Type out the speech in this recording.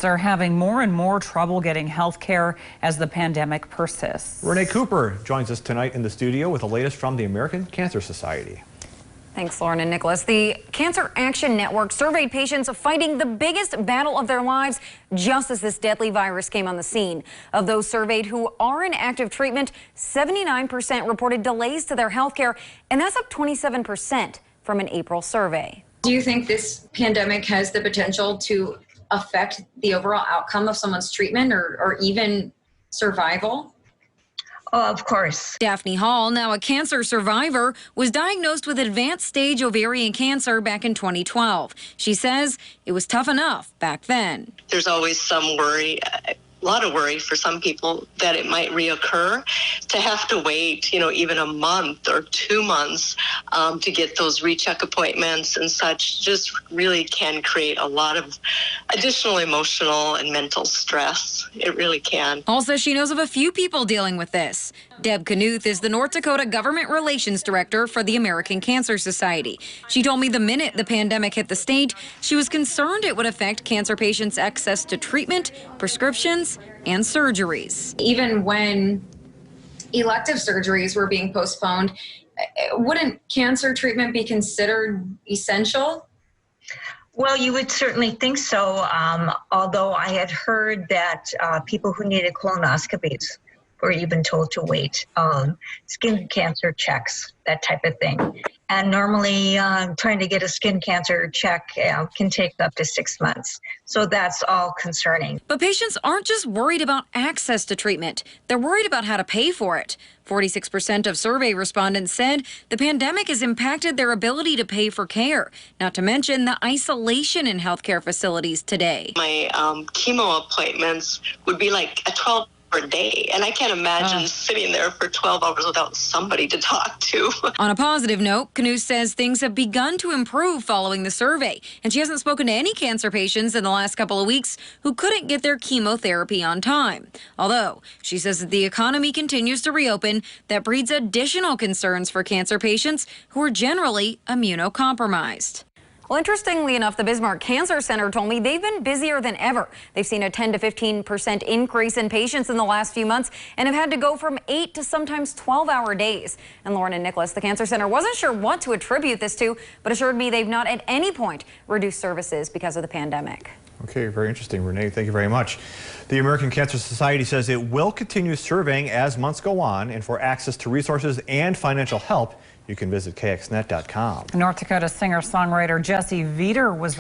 Are having more and more trouble getting health care as the pandemic persists. Renee Cooper joins us tonight in the studio with the latest from the American Cancer Society. Thanks, Lauren and Nicholas. The Cancer Action Network surveyed patients fighting the biggest battle of their lives just as this deadly virus came on the scene. Of those surveyed who are in active treatment, 79% reported delays to their health care, and that's up 27% from an April survey. Do you think this pandemic has the potential to affect the overall outcome of someone's treatment or even survival? Oh, of course. Daphne Hall, now a cancer survivor, was diagnosed with advanced stage ovarian cancer back in 2012. She says it was tough enough back then. There's always some worry, a lot of worry for some people that it might reoccur. To have to wait, even a month or 2 months to get those recheck appointments and such just really can create a lot of additional emotional and mental stress. It really can. Hall says she knows of a few people dealing with this. Deb Knuth is the North Dakota Government Relations Director for the American Cancer Society. She told me the minute the pandemic hit the state, she was concerned it would affect cancer patients' access to treatment, prescriptions, and surgeries. Even when elective surgeries were being postponed, wouldn't cancer treatment be considered essential? Well, you would certainly think so, although I had heard that people who needed colonoscopies were even told to wait, skin cancer checks, that type of thing. And normally trying to get a skin cancer check can take up to 6 months. So that's all concerning. But patients aren't just worried about access to treatment. They're worried about how to pay for it. 46% of survey respondents said the pandemic has impacted their ability to pay for care, not to mention the isolation in healthcare facilities today. My chemo appointments would be like a 12 day, and I can't imagine sitting there for 12 hours without somebody to talk to. On a positive note, Knuth says things have begun to improve following the survey, and she hasn't spoken to any cancer patients in the last couple of weeks who couldn't get their chemotherapy on time. Although she says that the economy continues to reopen, that breeds additional concerns for cancer patients who are generally immunocompromised. Well, interestingly enough, the Bismarck Cancer Center told me they've been busier than ever. They've seen a 10 to 15% increase in patients in the last few months and have had to go from 8 to sometimes 12-hour days. And Lauren and Nicholas, the Cancer Center wasn't sure what to attribute this to, but assured me they've not at any point reduced services because of the pandemic. Okay, very interesting, Renee. Thank you very much. The American Cancer Society says it will continue surveying as months go on, and for access to resources and financial help, you can visit kxnet.com. North Dakota singer-songwriter Jesse Veter was